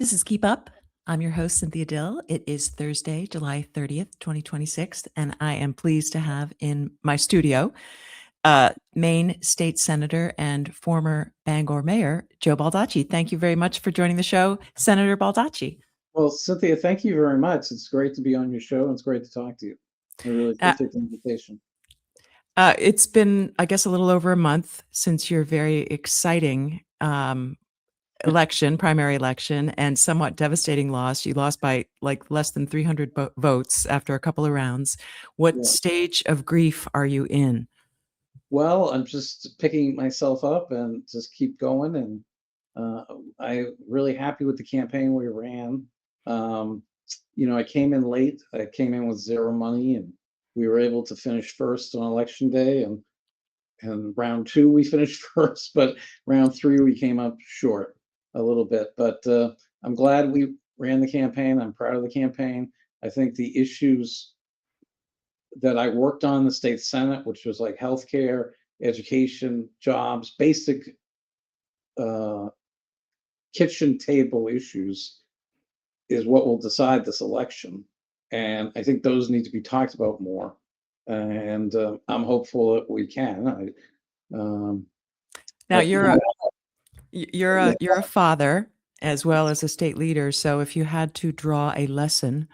This is Keep Up. I'm your host, Cynthia Dill. It is Thursday, July 30th, 2026, and I am pleased to have in my studio Maine State Senator and former Bangor Mayor Joe Baldacci. Thank you very much for joining the show, Senator Baldacci. Well, Cynthia, thank you very much. It's great to be on your show, and it's great to talk to you. I really appreciate the invitation. It's been, I guess, a little over a month since your very exciting primary election, and somewhat devastating loss. You lost by like less than 300 votes after a couple of rounds. What stage of grief are you in? Well, I'm just picking myself up and just keep going. And I'm really happy with the campaign we ran. I came in late. I came in with zero money, and we were able to finish first on election day. And round two, we finished first, but round three, we came up short a little bit. But I'm glad we ran the campaign. I'm proud of the campaign. I think the issues that I worked on in the state Senate, which was like healthcare, education, jobs, basic kitchen table issues, is what will decide this election. And I think those need to be talked about more. And I'm hopeful that we can. Now you're a father as well as a state leader. So if you had to draw a lesson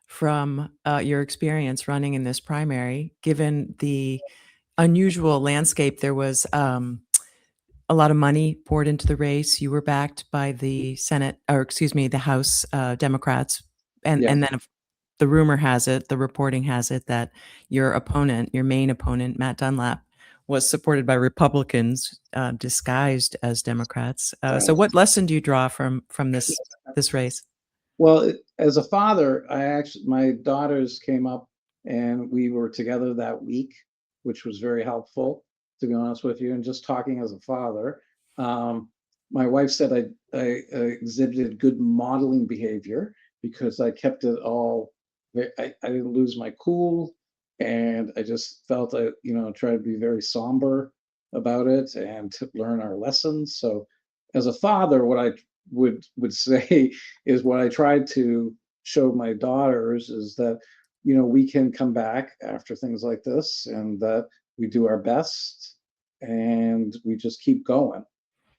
from your experience running in this primary, given the unusual landscape, there was a lot of money poured into the race. You were backed by the the House Democrats, and then the rumor has it, the reporting has it, that your main opponent, Matt Dunlap, was supported by Republicans disguised as Democrats. So what lesson do you draw from this race? Well, as a father, my daughters came up and we were together that week, which was very helpful, to be honest with you. And just talking as a father, my wife said I exhibited good modeling behavior because I kept it all. I didn't lose my cool, and I just felt I tried to be very somber about it and to learn our lessons. So, as a father, what I would say is what I tried to show my daughters is that we can come back after things like this, and that we do our best, and we just keep going,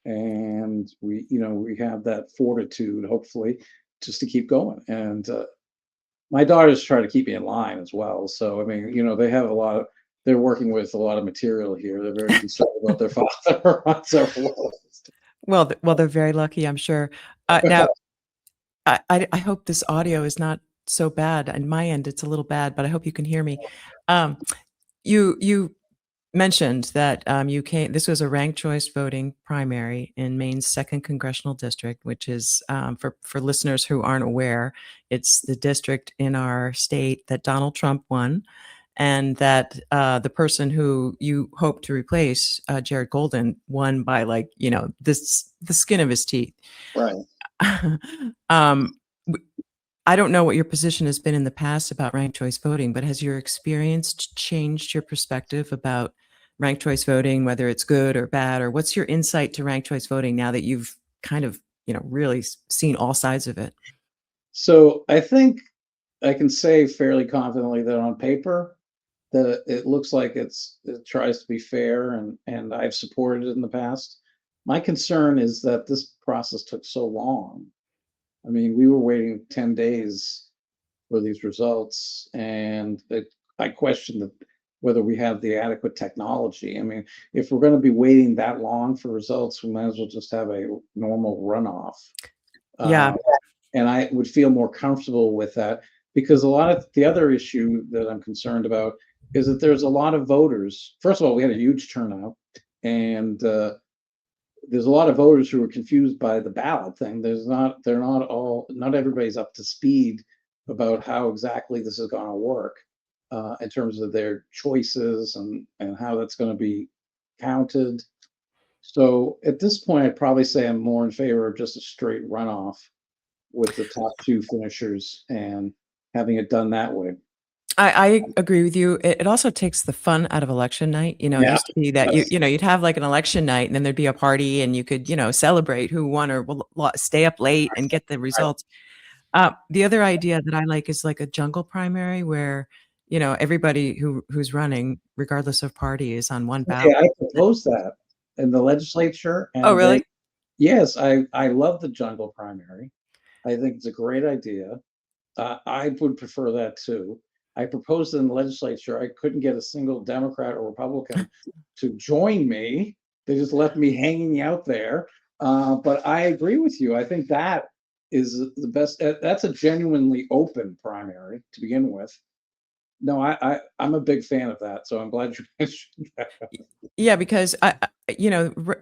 and we have that fortitude, hopefully, just to keep going. And my daughters try to keep me in line as well. So I mean, they have they're working with a lot of material here. They're very concerned about their father on several levels. Well, they're very lucky, I'm sure. Now, I hope this audio is not so bad. On my end, it's a little bad, but I hope you can hear me. You mentioned that this was a ranked choice voting primary in Maine's Second Congressional District, which is, for listeners who aren't aware, it's the district in our state that Donald Trump won, and that the person who you hope to replace, Jared Golden, won by the skin of his teeth. Right. I don't know what your position has been in the past about ranked choice voting, but has your experience changed your perspective about ranked choice voting, whether it's good or bad, or what's your insight to ranked choice voting now that you've kind of, really seen all sides of it? So I think I can say fairly confidently that on paper, that it looks like it tries to be fair, and I've supported it in the past. My concern is that this process took so long. I mean, we were waiting 10 days for these results, and I question whether we have the adequate technology. I mean, if we're going to be waiting that long for results, we might as well just have a normal runoff. Yeah. And I would feel more comfortable with that, because a lot of the other issue that I'm concerned about is that there's a lot of voters. First of all, we had a huge turnout, and there's a lot of voters who are confused by the ballot thing. Not everybody's up to speed about how exactly this is going to work in terms of their choices and how that's going to be counted. So at this point, I'd probably say I'm more in favor of just a straight runoff with the top two finishers and having it done that way. I agree with you. It also takes the fun out of election night. It Yeah. used to be that Yes. you'd have like an election night and then there'd be a party and you could, celebrate who won or stay up late and get the Right. results. The other idea that I like is like a jungle primary where, everybody who's running, regardless of party, is on one ballot. Yeah, I proposed that in the legislature, Oh, and really? yes, I love the jungle primary. I think it's a great idea. I would prefer that too. I proposed it in the legislature. I couldn't get a single Democrat or Republican to join me. They just left me hanging out there. But I agree with you. I think that is the best. That's a genuinely open primary to begin with. No, I'm a big fan of that. So I'm glad you mentioned that. Yeah, because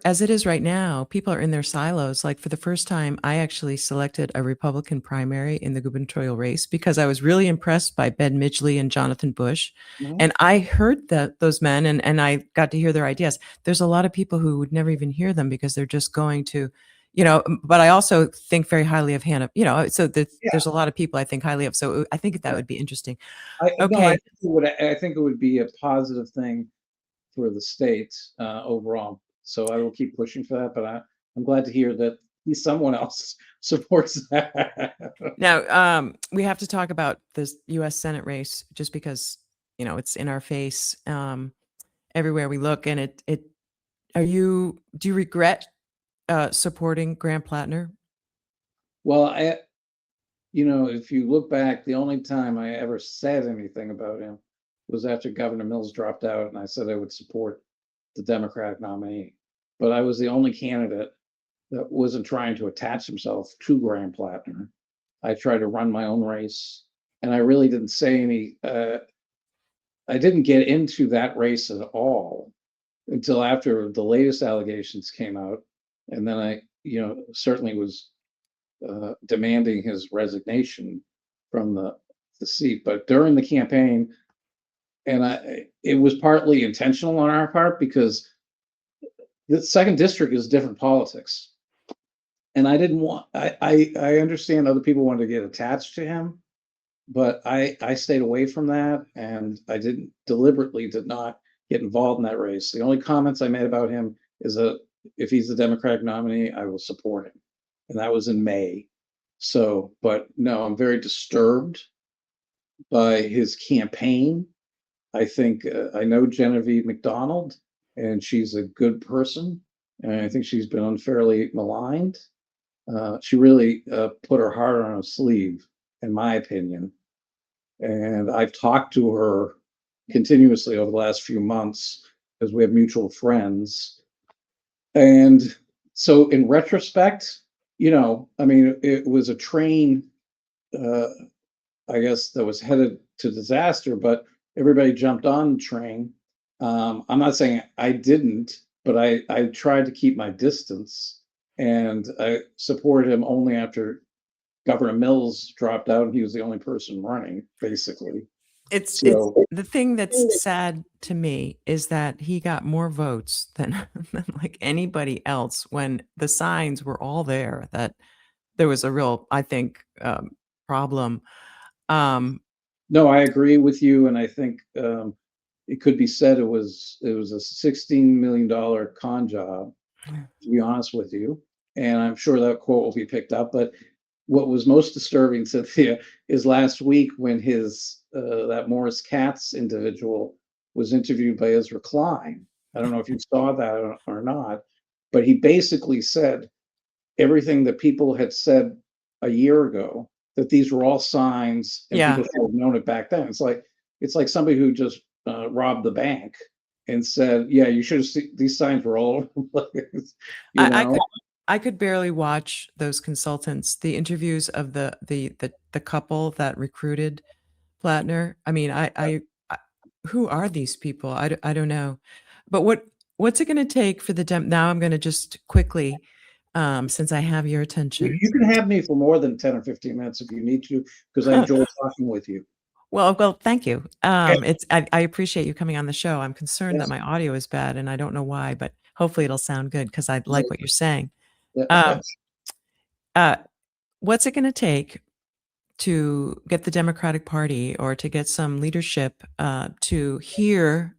as it is right now, people are in their silos. Like for the first time, I actually selected a Republican primary in the gubernatorial race because I was really impressed by Ben Midgley and Jonathan Bush. Mhm. And I heard those men and I got to hear their ideas. There's a lot of people who would never even hear them because they're just going to, but I also think very highly of Hannah, so Yeah, there's a lot of people I think highly of. So I think that yeah. would be interesting. I no, Okay. I think it would be a positive thing for the state overall. So I will keep pushing for that. But I'm glad to hear that someone else supports that. Now, we have to talk about this US Senate race just because, it's in our face, everywhere we look. And do you regret supporting Graham Plattner? Well, if you look back, the only time I ever said anything about him was after Governor Mills dropped out, and I said I would support the Democratic nominee. But I was the only candidate that wasn't trying to attach himself to Graham Plattner. I tried to run my own race, and I really didn't say any. I didn't get into that race at all until after the latest allegations came out, and then I, certainly was demanding his resignation from the seat. But during the campaign, and it was partly intentional on our part because the second district is different politics, and I didn't want. I understand other people wanted to get attached to him, but I stayed away from that, and I did not get involved in that race. The only comments I made about him is that if he's the Democratic nominee, I will support him, and that was in May. So, but no, I'm very disturbed by his campaign. I think I know Genevieve McDonald, and she's a good person, and I think she's been unfairly maligned. She really put her heart on her sleeve, in my opinion. And I've talked to her continuously over the last few months because we have mutual friends. And so, in retrospect, I mean, it was a train, uh, I guess, that was headed to disaster, but everybody jumped on the train. I'm not saying I didn't, but I tried to keep my distance, and I supported him only after Governor Mills dropped out and he was the only person running, basically. It's So the thing that's sad to me is that he got more votes than than like anybody else when the signs were all there that there was a real, I think, problem. Um, no, I agree with you, and I think it could be said it was a $16 million con job, to be honest with you. And I'm sure that quote will be picked up. But what was most disturbing, Cynthia, is last week when his that Morris Katz individual was interviewed by Ezra Klein. I don't know if you saw that or not, but he basically said everything that people had said a year ago, that these were all signs and yeah, people should have known it back then. It's like somebody who just robbed the bank and said, "Yeah, you should have seen these signs were all over the place," you I know. could barely watch those consultants, the interviews of the couple that recruited Plattner. I mean, I who are these people? I don't know. But what's it gonna take for the Dem now I'm gonna just quickly, since I have your You, attention. you can have me for more than 10 or 15 minutes if you need to, because I enjoy talking with you. Well, thank you. Okay. I appreciate you coming on the show. I'm concerned that Yes. my audio is bad, and I don't know why, but hopefully it'll sound good because I like Right. what you're saying. Yeah. Um, uh, what's it gonna take to get the Democratic Party or to get some leadership to hear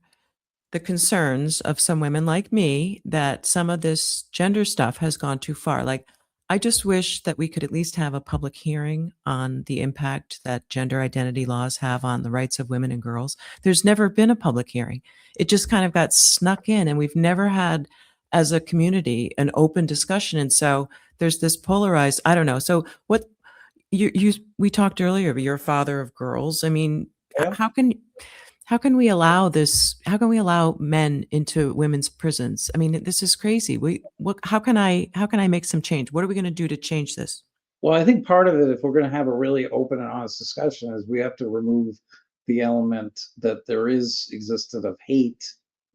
the concerns of some women like me that some of this gender stuff has gone too far. Like, I just wish that we could at least have a public hearing on the impact that gender identity laws have on the rights of women and girls. There's never been a public hearing. It just kind of got snuck in, and we've never had, as a community, an open discussion. And so there's this polarized, I don't know. So what we talked earlier, but you're a father of girls. I mean, Yeah. how can we allow this? How can we allow men into women's prisons? I mean, this is crazy. How can I make some change? What are we going to do to change this? Well, I think part of it, if we're going to have a really open and honest discussion, is we have to remove the element that there is existed of hate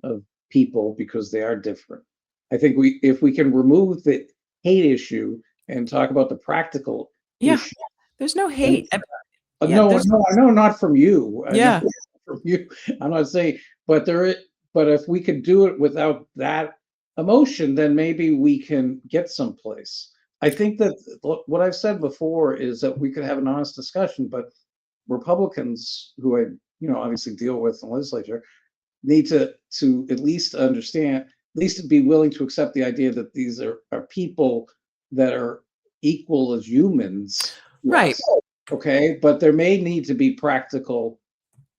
of people because they are different. I think if we can remove the hate issue and talk about the practical Yeah, issue. there's no And, hate. Yeah, no, there's no, I know not from you. I know yeah, from you. I'm not saying, but but if we could do it without that emotion, then maybe we can get someplace. I think that what I've said before is that we could have an honest discussion, but Republicans, who I obviously deal with in the legislature, need to at least understand, at least to be willing to accept the idea that these are people that are equal as humans to right. us. Okay, but there may need to be practical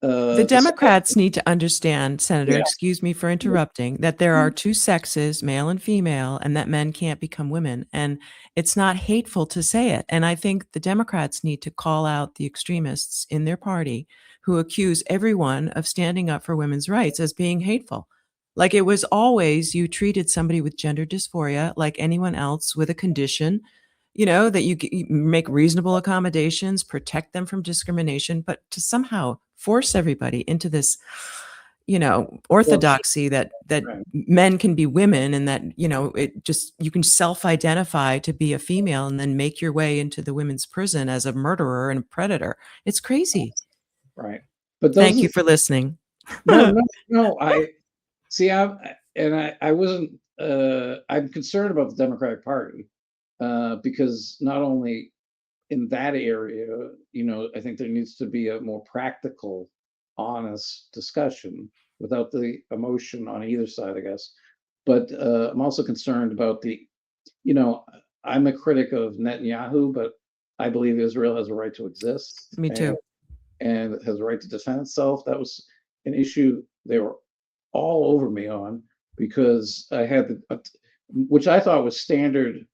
The discussion. Democrats need to understand, Senator, Yeah. excuse me for interrupting, that there are two sexes, male and female, and that men can't become women. And it's not hateful to say it. And I think the Democrats need to call out the extremists in their party who accuse everyone of standing up for women's rights as being hateful. Like, it was always, you treated somebody with gender dysphoria like anyone else with a condition, that you make reasonable accommodations, protect them from discrimination, but to somehow force everybody into this, Well, orthodoxy that right. men can be women, and that, it just, you can self-identify to be a female and then make your way into the women's prison as a murderer and a predator. It's crazy. Right. But those Thank you are for listening. no, no, no. I see. I wasn't. I'm concerned about the Democratic Party because not only in that area, I think there needs to be a more practical, honest discussion without the emotion on either side, I guess. But I'm also concerned about you know, I'm a critic of Netanyahu, but I believe Israel has a right to exist Me and too. it has a right to defend itself. That was an issue they were all over me on because I had which I thought was standard,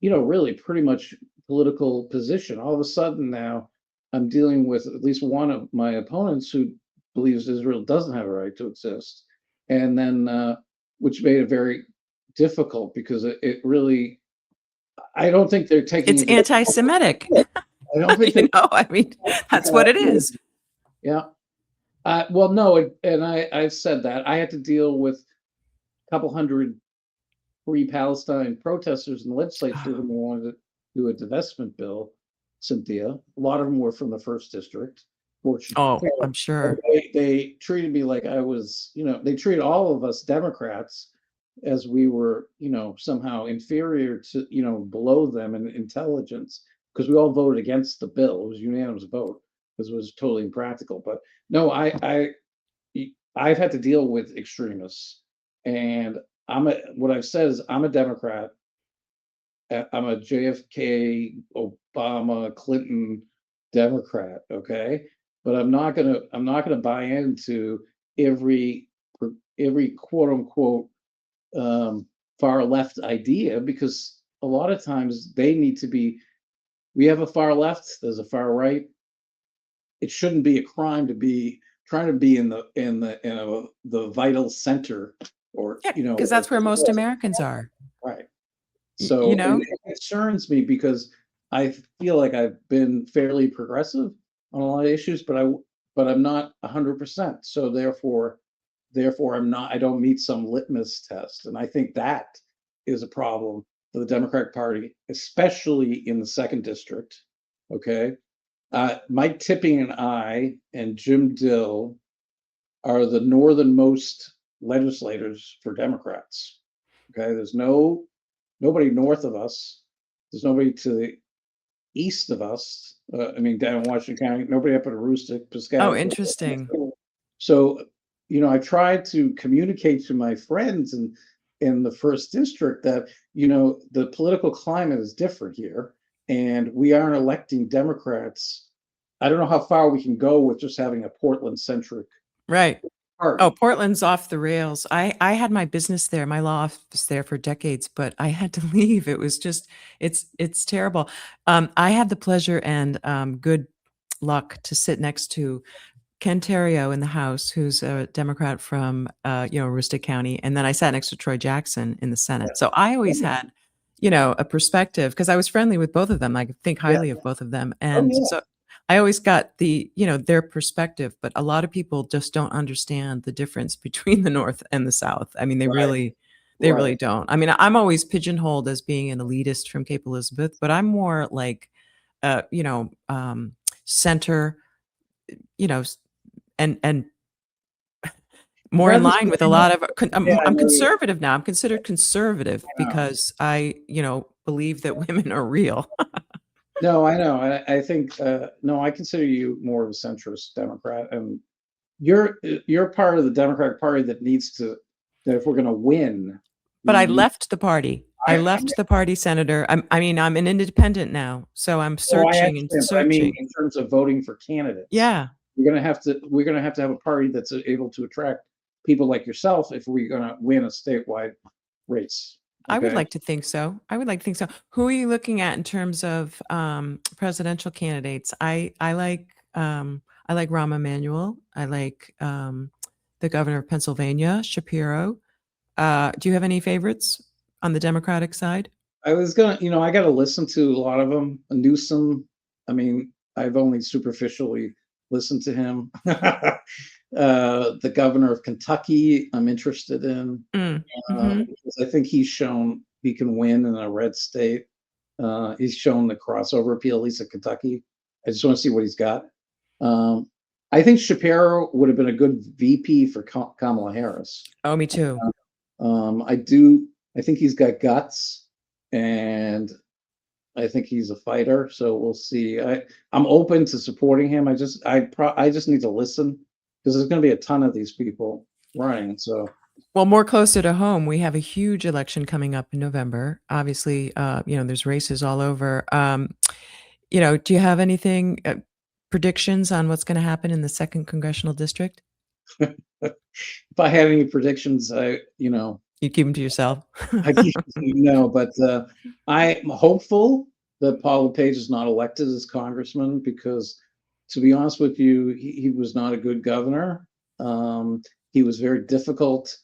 really pretty much political position. All of a sudden now I'm dealing with at least one of my opponents who believes Israel doesn't have a right to exist. And then, which made it very difficult because it really, I don't think they're taking It's into, anti-Semitic. I don't think they're I mean, taking that's what that it is. yeah. Well, no, and I've said that. I had to deal with a couple hundred Free Palestine protesters in the legislature when they wanted to do a divestment bill, Cynthia. A lot of them were from the first district. Oh, Fortunately, I'm sure. they treated me like I was, they treated all of us Democrats as we were, somehow inferior to, below them in intelligence because we all voted against the bill. It was a unanimous vote because it was totally impractical. But no, I've had to deal with extremists, and what I've said is I'm a Democrat. I'm a JFK, Obama, Clinton Democrat. Okay, but I'm not gonna buy into every every quote unquote far left idea because a lot of times they need to be. We have a far left. There's a far right. It shouldn't be a crime to be trying to be the vital center or Yeah, because that's where most Americans are. right. Y you So know? it concerns me because I feel like I've been fairly progressive on a lot of issues, but I'm not 100%. So therefore I don't meet some litmus test, and I think that is a problem for the Democratic Party, especially in the second district. Okay, Mike Tipping and I and Jim Dill are the northernmost legislators for Democrats. Okay, there's nobody north of us. There's nobody to the east of us. I mean, down in Washington County, nobody up at Aroostook, Oh, Piscataway. interesting. So, I tried to communicate to my friends in the first district that, the political climate is different here, and we aren't electing Democrats. I don't know how far we can go with just having a Portland-centric Right. party. Oh, Portland's off the rails. I had my business there, my law office there for decades, but I had to leave. It was just it's terrible. I had the pleasure and good luck to sit next to Ken Terrio in the House, who's a Democrat from Aroostook County, and then I sat next to Troy Jackson in the Senate. So I always had, a perspective because I was friendly with both of them. I think Yeah. highly of both of them, Oh, and yeah. so I always got their perspective. But a lot of people just don't understand the difference between the North and the South. I mean, they Right. really don't. I mean, I'm always pigeonholed as being an elitist from Cape Elizabeth, but I'm more like, center, you know, and more in Rather line with a lot of Yeah, I I'm know you. conservative now. I'm considered conservative I know. because I, believe that women are real. No, I know. I think, no, I consider you more of a centrist Democrat, and you're part of the Democratic Party that needs to, that if we're going to win, But I we need. left the party. I I left the party, Senator. I'm an independent now, so I'm Oh, I searching and understand, but I mean, searching. in terms of voting for candidates, Yeah, we're gonna have to have a party that's able to attract people like yourself if we're gonna win a statewide race. I would Okay. like to think so. I would like to think so. Who are you looking at in terms of presidential candidates? I like Rahm Emanuel. I like the governor of Pennsylvania, Shapiro. Do you have any favorites on the Democratic side? I was gonna, I got to listen to a lot of them. Newsom. I mean, I've only superficially listened to him. The governor of Kentucky, I'm interested in, Mm. Mhm. because I think he's shown he can win in a red state. He's shown the crossover appeal, at least at Kentucky. I just want to see what he's got. Um, I think Shapiro would have been a good VP for Kamala Harris. Oh, me too. I do. I think he's got guts, and I think he's a fighter. So we'll see. I'm open to supporting him. I just need to listen because there's going to be a ton of these people running. So Well, more closer to home, we have a huge election coming up in November. Obviously, there's races all over. Do you have anything, predictions on what's going to happen in the Second Congressional District? if I had any predictions, You keep them to yourself. I keep no, but I'm hopeful that Paul LePage is not elected as congressman because, to be honest with you, he was not a good governor. He was very difficult.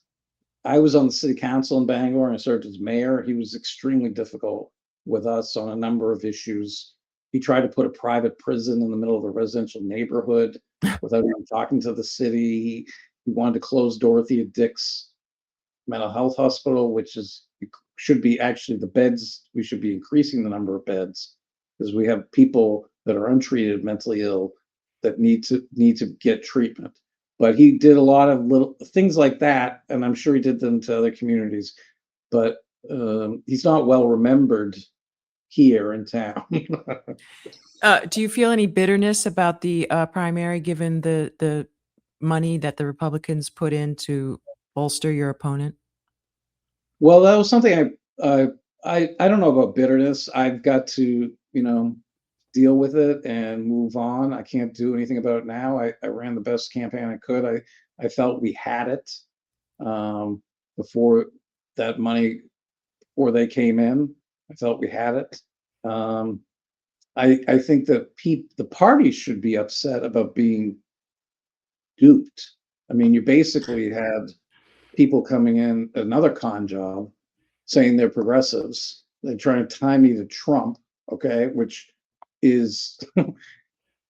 I was on the city council in Bangor and I served as mayor. He was extremely difficult with us on a number of issues. He tried to put a private prison in the middle of a residential neighborhood without even talking to the city. He wanted to close Dorothea Dix mental health hospital, which should be actually the beds. We should be increasing the number of beds because we have people that are untreated mentally ill that need to get treatment. But he did a lot of little things like that, and I'm sure he did them to other communities. But he's not well remembered here in town. Do you feel any bitterness about the primary, given the money that the Republicans put in to bolster your opponent? Well, that was something I don't know about bitterness. I've got to, deal with it and move on. I can't do anything about it now. I ran the best campaign I could. I felt we had it before that money, before they came in. I felt we had it. I think that the party should be upset about being duped. I mean, you basically had people coming in, another con job, saying they're progressives. They're trying to tie me to Trump, okay, which is,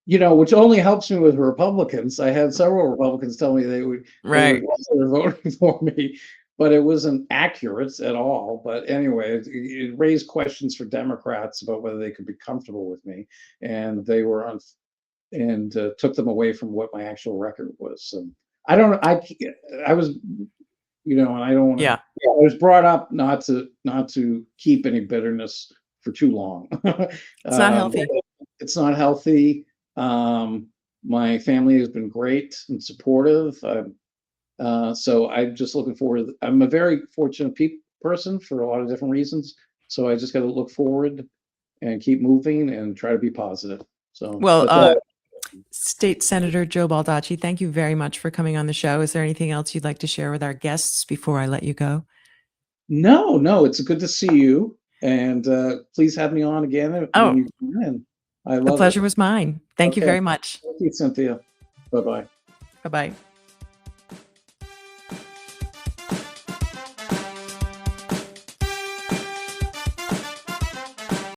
which only helps me with Republicans. I had several Republicans tell me they would Right. consider voting for me, but it wasn't accurate at all. But anyway, it raised questions for Democrats about whether they could be comfortable with me, and they were and took them away from what my actual record was. And I don't. I was, and I don't want to. Yeah. I was brought up not to keep any bitterness for too long. It's not healthy. it's not healthy. My family has been great and supportive. So I'm just looking forward. I'm a very fortunate person for a lot of different reasons. So I just got to look forward and keep moving and try to be positive. So, Well, that's all. State Senator Joe Baldacci, thank you very much for coming on the show. Is there anything else you'd like to share with our guests before I let you go? No, it's good to see you. And please have me on again when you come in. I The love it. pleasure was mine. Thank you Okay. very much. Thank you, Cynthia. Bye-bye. Bye-bye.